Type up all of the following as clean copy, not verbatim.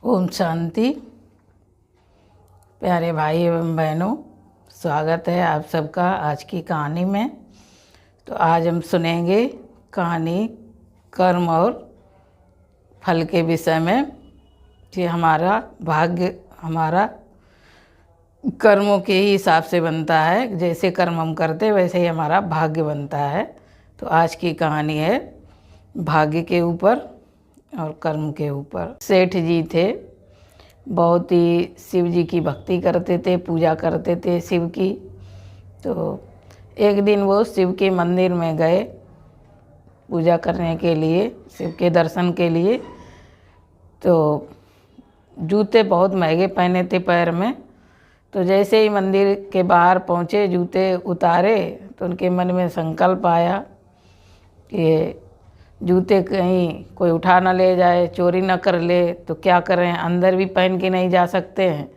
ओम शांति। प्यारे भाई एवं बहनों, स्वागत है आप सबका आज की कहानी में। तो आज हम सुनेंगे कहानी कर्म और फल के विषय में कि हमारा भाग्य हमारा कर्मों के ही हिसाब से बनता है। जैसे कर्म हम करते वैसे ही हमारा भाग्य बनता है। तो आज की कहानी है भाग्य के ऊपर और कर्म के ऊपर। सेठ जी थे, बहुत ही शिव जी की भक्ति करते थे, पूजा करते थे शिव की। तो एक दिन वो शिव के मंदिर में गए पूजा करने के लिए, शिव के दर्शन के लिए। तो जूते बहुत महंगे पहने थे पैर में। तो जैसे ही मंदिर के बाहर पहुँचे, जूते उतारे तो उनके मन में संकल्प आया कि जूते कहीं कोई उठा ना ले जाए, चोरी ना कर ले, तो क्या करें। अंदर भी पहन के नहीं जा सकते हैं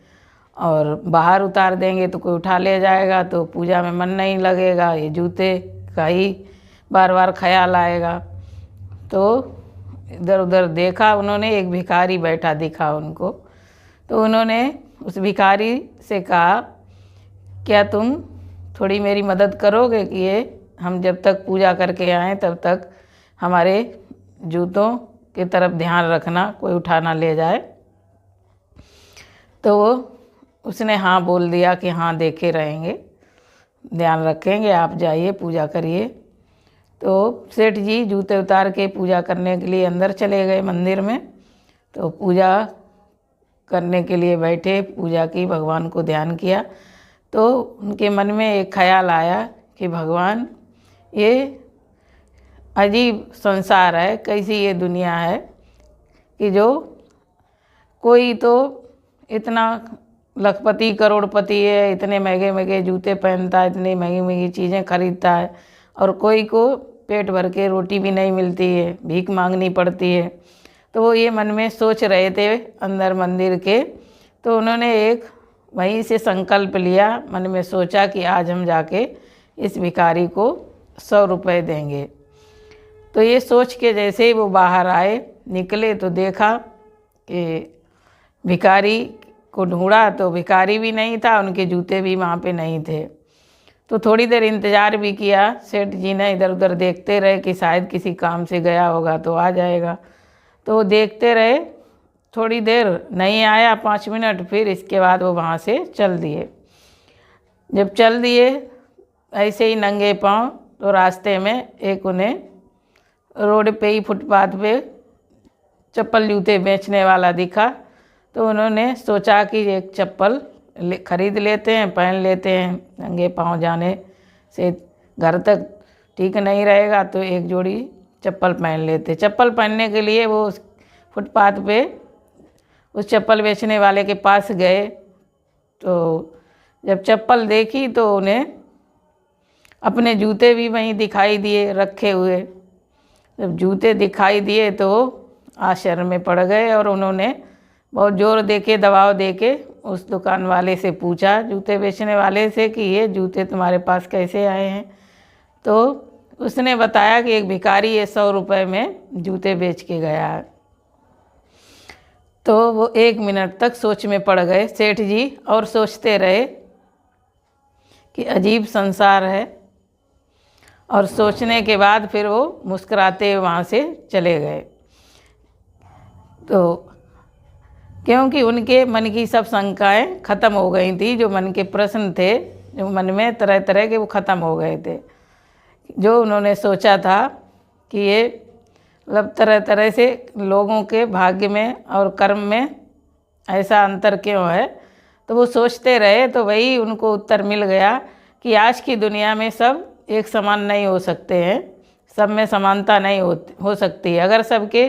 और बाहर उतार देंगे तो कोई उठा ले जाएगा तो पूजा में मन नहीं लगेगा, ये जूते का ही बार बार ख्याल आएगा। तो इधर उधर देखा उन्होंने, एक भिखारी बैठा दिखा उनको। तो उन्होंने उस भिखारी से कहा, क्या तुम थोड़ी मेरी मदद करोगे कि ये हम जब तक पूजा करके आएँ तब तक हमारे जूतों की तरफ ध्यान रखना, कोई उठा ना ले जाए। तो उसने हाँ बोल दिया कि हाँ देखे रहेंगे, ध्यान रखेंगे, आप जाइए पूजा करिए। तो सेठ जी जूते उतार के पूजा करने के लिए अंदर चले गए मंदिर में। तो पूजा करने के लिए बैठे, पूजा की, भगवान को ध्यान किया। तो उनके मन में एक ख्याल आया कि भगवान, ये अजीब संसार है, कैसी ये दुनिया है कि जो कोई तो इतना लखपति करोड़पति है, इतने महंगे महंगे जूते पहनता है, इतनी महंगी महंगी चीज़ें खरीदता है, और कोई को पेट भर के रोटी भी नहीं मिलती है, भीख मांगनी पड़ती है। तो वो ये मन में सोच रहे थे अंदर मंदिर के। तो उन्होंने एक वहीं से संकल्प लिया, मन में सोचा कि आज हम जाके इस भिखारी को 100 रुपये देंगे। तो ये सोच के जैसे ही वो बाहर आए, निकले, तो देखा कि भिखारी को ढूंढा तो भिखारी भी नहीं था, उनके जूते भी वहाँ पे नहीं थे। तो थोड़ी देर इंतज़ार भी किया सेठ जी ने, इधर उधर देखते रहे कि शायद किसी काम से गया होगा तो आ जाएगा। तो वो देखते रहे, थोड़ी देर नहीं आया, 5 मिनट, फिर इसके बाद वो वहाँ से चल दिए। जब चल दिए ऐसे ही नंगे पाँव, तो रास्ते में एक उन्हें रोड पे ही फुटपाथ पे चप्पल जूते बेचने वाला दिखा। तो उन्होंने सोचा कि एक चप्पल खरीद लेते हैं, पहन लेते हैं, नंगे पाँव जाने से घर तक ठीक नहीं रहेगा, तो एक जोड़ी चप्पल पहन लेते। चप्पल पहनने के लिए वो उस फुटपाथ पे उस चप्पल बेचने वाले के पास गए। तो जब चप्पल देखी तो उन्हें अपने जूते भी वहीं दिखाई दिए रखे हुए। जब जूते दिखाई दिए तो आश्चर्य में पड़ गए और उन्होंने बहुत ज़ोर दे के, दबाव दे के उस दुकान वाले से पूछा, जूते बेचने वाले से, कि ये जूते तुम्हारे पास कैसे आए हैं। तो उसने बताया कि एक भिखारी ये 100 रुपये में जूते बेच के गया है। तो वो 1 मिनट तक सोच में पड़ गए सेठ जी, और सोचते रहे कि अजीब संसार है। और सोचने के बाद फिर वो मुस्कुराते वहाँ से चले गए। तो क्योंकि उनके मन की सब शंकाएं ख़त्म हो गई थी, जो मन के प्रश्न थे, जो मन में तरह तरह के, वो ख़त्म हो गए थे। जो उन्होंने सोचा था कि ये मतलब तरह तरह से लोगों के भाग्य में और कर्म में ऐसा अंतर क्यों है, तो वो सोचते रहे। तो वही उनको उत्तर मिल गया कि आज की दुनिया में सब एक समान नहीं हो सकते हैं, सब में समानता नहीं हो सकती है। अगर सबके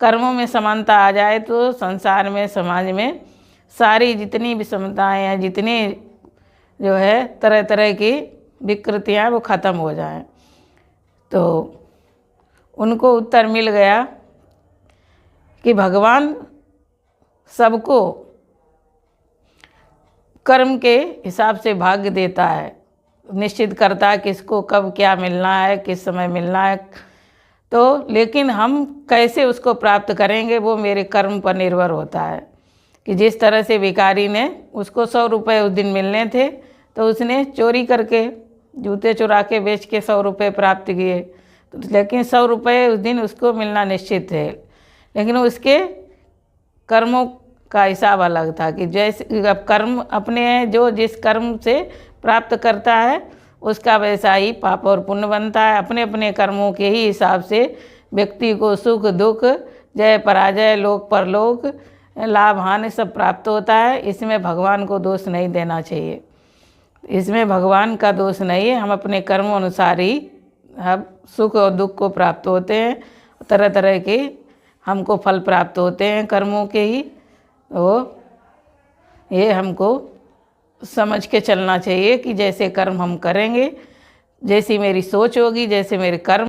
कर्मों में समानता आ जाए तो संसार में, समाज में सारी जितनी विषमताएं हैं, जितनी जो है तरह तरह की विकृतियाँ, वो ख़त्म हो जाएं। तो उनको उत्तर मिल गया कि भगवान सबको कर्म के हिसाब से भाग्य देता है, निश्चित करता है किसको कब क्या मिलना है, किस समय मिलना है। तो लेकिन हम कैसे उसको प्राप्त करेंगे, वो मेरे कर्म पर निर्भर होता है। कि जिस तरह से भिखारी ने, उसको 100 रुपये उस दिन मिलने थे, तो उसने चोरी करके, जूते चुरा के बेच के 100 रुपये प्राप्त किए, तो लेकिन 100 रुपये उस दिन उसको मिलना निश्चित है। लेकिन उसके कर्मों का हिसाब अलग था कि जैसे अब कर्म अपने हैं, जो जिस कर्म से प्राप्त करता है उसका वैसा ही पाप और पुण्य बनता है। अपने अपने कर्मों के ही हिसाब से व्यक्ति को सुख दुख, जय पराजय, लोक परलोक, लाभ हानि सब प्राप्त होता है। इसमें भगवान को दोष नहीं देना चाहिए, इसमें भगवान का दोष नहीं है। हम अपने कर्मों अनुसार ही हम सुख और दुख को प्राप्त होते हैं, तरह तरह के हमको फल प्राप्त होते हैं कर्मों के ही। तो ये हमको समझ के चलना चाहिए कि जैसे कर्म हम करेंगे, जैसी मेरी सोच होगी, जैसे मेरे कर्म